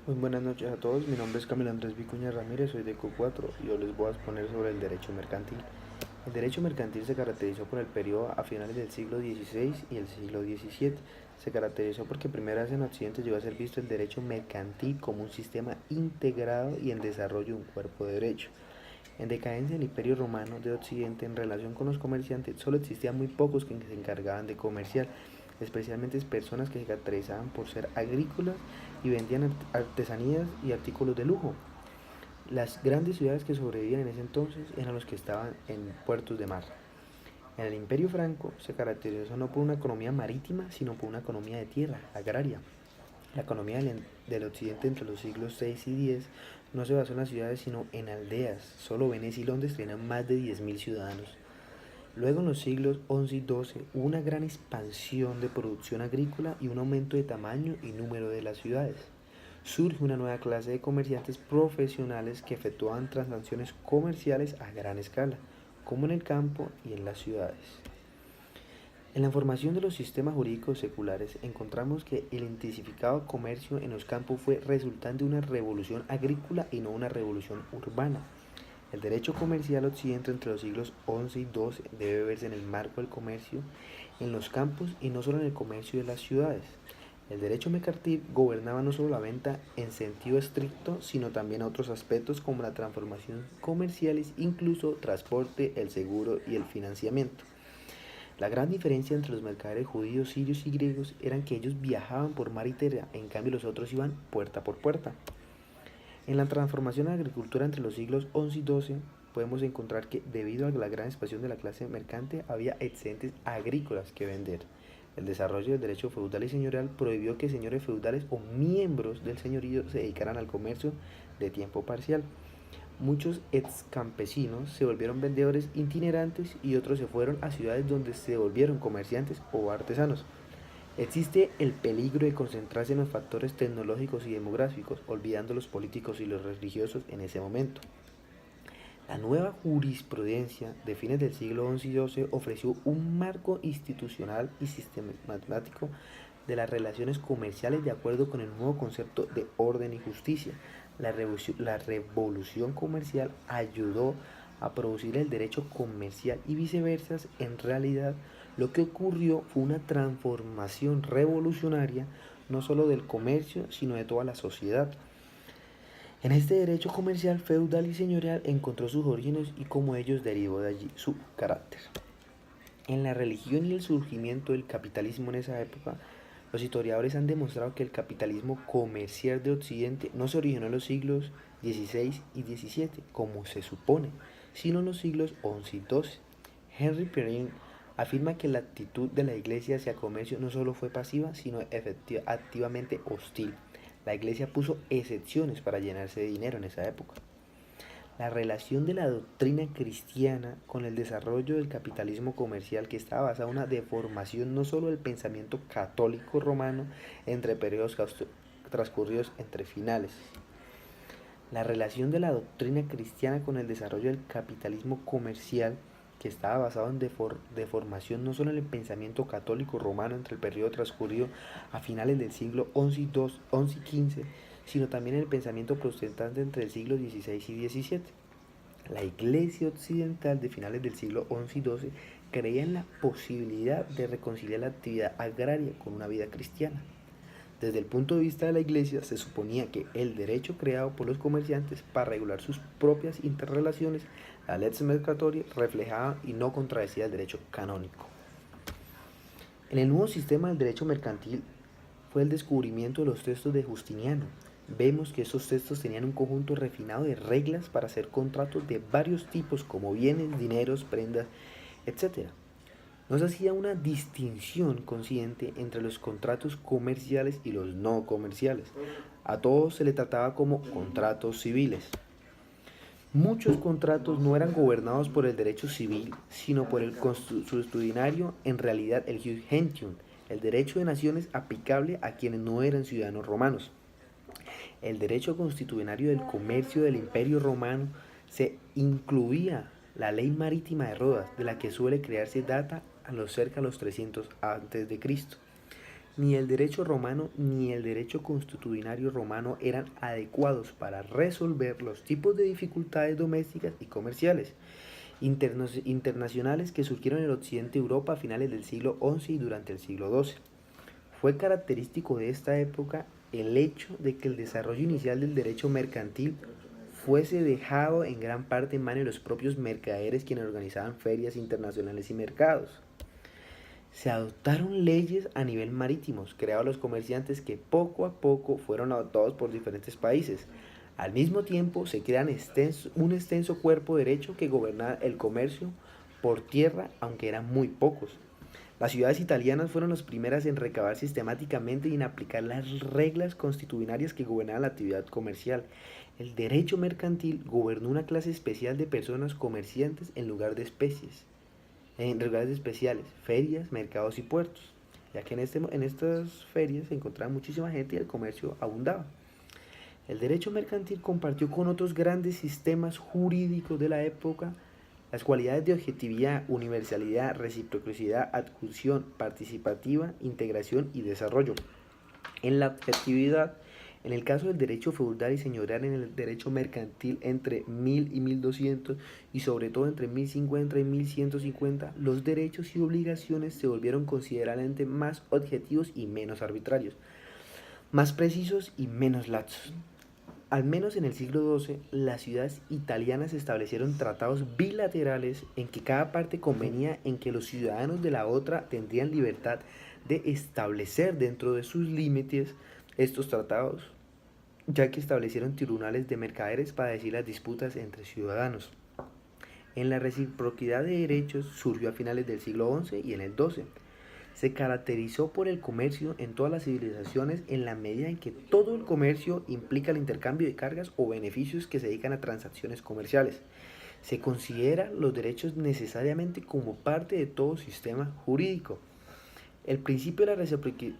Muy buenas noches a todos, mi nombre es Camilo Andrés Vicuña Ramírez, soy de Q4 y yo les voy a exponer sobre el derecho mercantil. El derecho mercantil se caracterizó por el periodo a finales del siglo XVI y el siglo XVII. Se caracterizó porque primera vez en Occidente llegó a ser visto el derecho mercantil como un sistema integrado y en desarrollo de un cuerpo de derecho. En decadencia del Imperio Romano de Occidente en relación con los comerciantes, solo existían muy pocos que se encargaban de comerciar, especialmente personas que se caracterizaban por ser agrícolas y vendían artesanías y artículos de lujo. Las grandes ciudades que sobrevivían en ese entonces eran los que estaban en puertos de mar. En el Imperio Franco se caracterizó no por una economía marítima, sino por una economía de tierra, agraria. La economía del occidente entre los siglos 6 y 10 no se basó en las ciudades sino en aldeas. Solo Venecia y Londres tenían más de 10.000 ciudadanos. Luego en los siglos 11 y 12 hubo una gran expansión de producción agrícola y un aumento de tamaño y número de las ciudades. Surge una nueva clase de comerciantes profesionales que efectuaban transacciones comerciales a gran escala, como en el campo y en las ciudades. En la formación de los sistemas jurídicos seculares encontramos que el intensificado comercio en los campos fue resultante de una revolución agrícola y no una revolución urbana. El derecho comercial occidente entre los siglos XI y XII debe verse en el marco del comercio en los campos y no solo en el comercio de las ciudades. El derecho mercantil gobernaba no solo la venta en sentido estricto, sino también otros aspectos como la transformación comerciales, incluso transporte, el seguro y el financiamiento. La gran diferencia entre los mercaderes judíos, sirios y griegos eran que ellos viajaban por mar y tierra, en cambio los otros iban puerta por puerta. En la transformación de la agricultura entre los siglos XI y XII podemos encontrar que debido a la gran expansión de la clase mercante había excedentes agrícolas que vender. El desarrollo del derecho feudal y señorial prohibió que señores feudales o miembros del señorío se dedicaran al comercio de tiempo parcial. Muchos ex campesinos se volvieron vendedores itinerantes y otros se fueron a ciudades donde se volvieron comerciantes o artesanos. Existe el peligro de concentrarse en los factores tecnológicos y demográficos, olvidando los políticos y los religiosos en ese momento. La nueva jurisprudencia de fines del siglo XI y XII ofreció un marco institucional y sistemático de las relaciones comerciales de acuerdo con el nuevo concepto de orden y justicia. La revolución comercial ayudó a producir el derecho comercial y viceversa. En realidad, lo que ocurrió fue una transformación revolucionaria no solo del comercio, sino de toda la sociedad. En este derecho comercial feudal y señorial encontró sus orígenes y cómo ellos derivó de allí su carácter. En la religión y el surgimiento del capitalismo en esa época, los historiadores han demostrado que el capitalismo comercial de Occidente no se originó en los siglos XVI y XVII, como se supone, sino en los siglos XI y XII. Henry Perrin afirma que la actitud de la Iglesia hacia el comercio no solo fue pasiva, sino activamente hostil. La Iglesia puso excepciones para llenarse de dinero en esa época. La relación de la doctrina cristiana con el desarrollo del capitalismo comercial, que estaba basada en una deformación no solo del pensamiento católico romano entre periodos transcurridos entre finales. La relación de la doctrina cristiana con el desarrollo del capitalismo comercial, que estaba basado en deformación no solo en el pensamiento católico romano entre el periodo transcurrido a finales del siglo XI y XV, sino también en el pensamiento protestante entre el siglo XVI y XVII. La Iglesia occidental de finales del siglo XI y XII creía en la posibilidad de reconciliar la actividad agraria con una vida cristiana. Desde el punto de vista de la Iglesia, se suponía que el derecho creado por los comerciantes para regular sus propias interrelaciones, la lex mercatoria, reflejaba y no contradecía el derecho canónico. En el nuevo sistema del derecho mercantil fue el descubrimiento de los textos de Justiniano. Vemos que esos textos tenían un conjunto refinado de reglas para hacer contratos de varios tipos como bienes, dineros, prendas, etc. No se hacía una distinción consciente entre los contratos comerciales y los no comerciales. A todos se le trataba como contratos civiles. Muchos contratos no eran gobernados por el derecho civil, sino por el consuetudinario, en realidad el jus gentium, el derecho de naciones aplicable a quienes no eran ciudadanos romanos. El derecho constitucionario del comercio del Imperio Romano se incluía la ley marítima de Rodas, de la que suele crearse data a los cerca de los 300 a.C. Ni el derecho romano ni el derecho consuetudinario romano eran adecuados para resolver los tipos de dificultades domésticas y comerciales internacionales que surgieron en el occidente de Europa a finales del siglo XI y durante el siglo XII. Fue característico de esta época el hecho de que el desarrollo inicial del derecho mercantil fuese dejado en gran parte en manos de los propios mercaderes quienes organizaban ferias internacionales y mercados. Se adoptaron leyes a nivel marítimo, creados los comerciantes que poco a poco fueron adoptados por diferentes países. Al mismo tiempo se crea un extenso cuerpo de derecho que gobernaba el comercio por tierra, aunque eran muy pocos. Las ciudades italianas fueron las primeras en recabar sistemáticamente y en aplicar las reglas constitucionarias que gobernaban la actividad comercial. El derecho mercantil gobernó una clase especial de personas comerciantes en lugares especiales, ferias, mercados y puertos, ya que en estas ferias se encontraba muchísima gente y el comercio abundaba. El derecho mercantil compartió con otros grandes sistemas jurídicos de la época las cualidades de objetividad, universalidad, reciprocidad, adjunción, participativa, integración y desarrollo. En la objetividad, en el caso del derecho feudal y señorial, en el derecho mercantil entre 1000 y 1200 y sobre todo entre 1050 y 1150, los derechos y obligaciones se volvieron considerablemente más objetivos y menos arbitrarios, más precisos y menos laxos. Al menos en el siglo XII, las ciudades italianas establecieron tratados bilaterales en que cada parte convenía en que los ciudadanos de la otra tendrían libertad de establecer dentro de sus límites estos tratados, ya que establecieron tribunales de mercaderes para decidir las disputas entre ciudadanos. En la reciprocidad de derechos surgió a finales del siglo XI y en el XII. Se caracterizó por el comercio en todas las civilizaciones en la medida en que todo el comercio implica el intercambio de cargas o beneficios que se dedican a transacciones comerciales. Se considera los derechos necesariamente como parte de todo sistema jurídico. El principio de la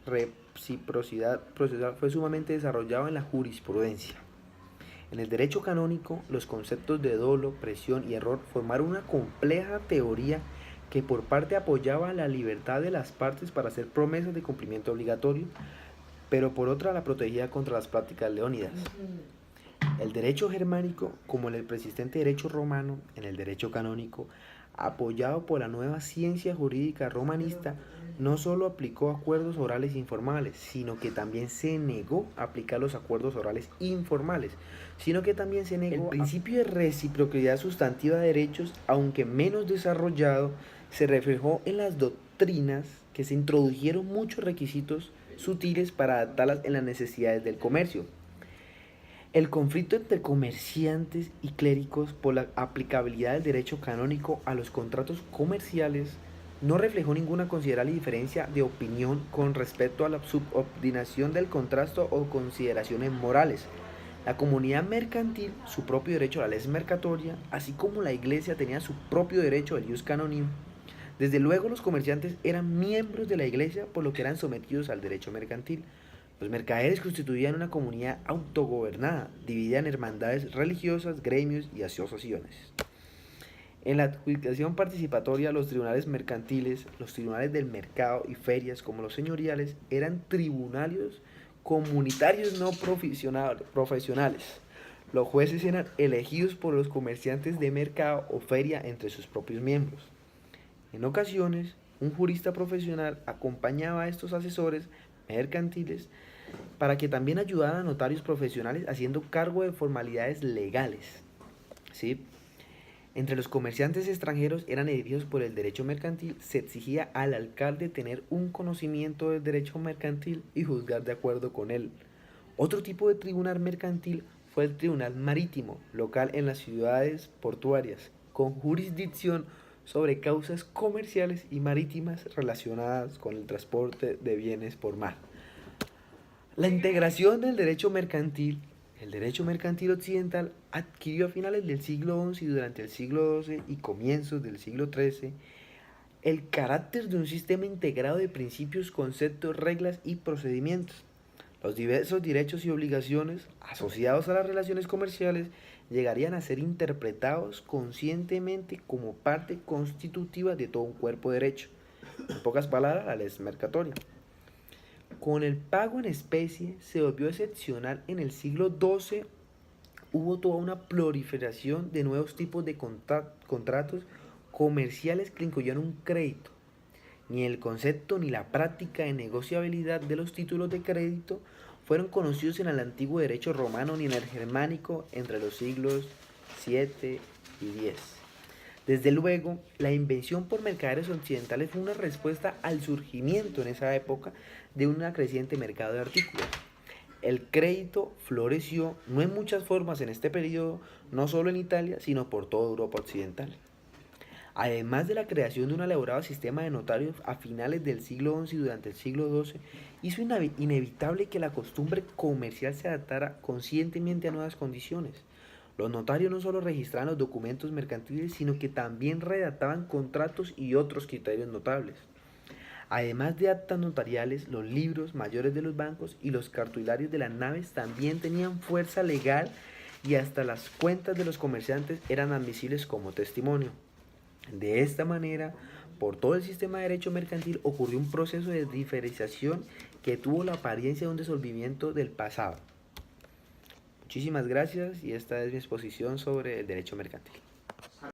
reciprocidad procesal fue sumamente desarrollado en la jurisprudencia. En el derecho canónico, los conceptos de dolo, presión y error formaron una compleja teoría que por parte apoyaba la libertad de las partes para hacer promesas de cumplimiento obligatorio, pero por otra la protegía contra las prácticas leónidas. El derecho germánico, como en el persistente derecho romano, en el derecho canónico, apoyado por la nueva ciencia jurídica romanista, no solo aplicó acuerdos orales informales, sino que también se negó a aplicar los acuerdos orales informales, sino que también se negó el principio de reciprocidad sustantiva de derechos, aunque menos desarrollado, se reflejó en las doctrinas que se introdujeron muchos requisitos sutiles para adaptarlas en las necesidades del comercio. El conflicto entre comerciantes y clérigos por la aplicabilidad del derecho canónico a los contratos comerciales no reflejó ninguna considerable diferencia de opinión con respecto a la subordinación del contrato o consideraciones morales. La comunidad mercantil, su propio derecho a la ley mercatoria, así como la iglesia tenía su propio derecho al ius canonium. Desde luego los comerciantes eran miembros de la iglesia por lo que eran sometidos al derecho mercantil. Los mercaderes constituían una comunidad autogobernada, dividida en hermandades religiosas, gremios y asociaciones. En la adjudicación participatoria, los tribunales mercantiles, los tribunales del mercado y ferias, como los señoriales, eran tribunales comunitarios no profesionales. Los jueces eran elegidos por los comerciantes de mercado o feria entre sus propios miembros. En ocasiones, un jurista profesional acompañaba a estos asesores mercantiles para que también ayudaran a notarios profesionales haciendo cargo de formalidades legales. ¿Sí? Entre los comerciantes extranjeros eran elegidos por el derecho mercantil, se exigía al alcalde tener un conocimiento del derecho mercantil y juzgar de acuerdo con él. Otro tipo de tribunal mercantil fue el tribunal marítimo, local en las ciudades portuarias, con jurisdicción sobre causas comerciales y marítimas relacionadas con el transporte de bienes por mar. La integración del derecho mercantil, el derecho mercantil occidental, adquirió a finales del siglo XI y durante el siglo XII y comienzos del siglo XIII el carácter de un sistema integrado de principios, conceptos, reglas y procedimientos. Los diversos derechos y obligaciones asociados a las relaciones comerciales llegarían a ser interpretados conscientemente como parte constitutiva de todo un cuerpo de derecho. En pocas palabras, la ley mercatoria. Con el pago en especie se volvió excepcional en el siglo XII. Hubo toda una proliferación de nuevos tipos de contratos comerciales que incluyeron un crédito. Ni el concepto ni la práctica de negociabilidad de los títulos de crédito fueron conocidos en el antiguo derecho romano ni en el germánico entre los siglos VII y X. Desde luego, la invención por mercaderes occidentales fue una respuesta al surgimiento en esa época de un creciente mercado de artículos. El crédito floreció no en muchas formas en este periodo, no solo en Italia, sino por toda Europa occidental. Además de la creación de un elaborado sistema de notarios a finales del siglo XI y durante el siglo XII, hizo inevitable que la costumbre comercial se adaptara conscientemente a nuevas condiciones. Los notarios no solo registraban los documentos mercantiles, sino que también redactaban contratos y otros criterios notables. Además de actas notariales, los libros mayores de los bancos y los cartularios de las naves también tenían fuerza legal y hasta las cuentas de los comerciantes eran admisibles como testimonio. De esta manera, por todo el sistema de derecho mercantil ocurrió un proceso de diferenciación que tuvo la apariencia de un disolvimiento del pasado. Muchísimas gracias y esta es mi exposición sobre el derecho mercantil.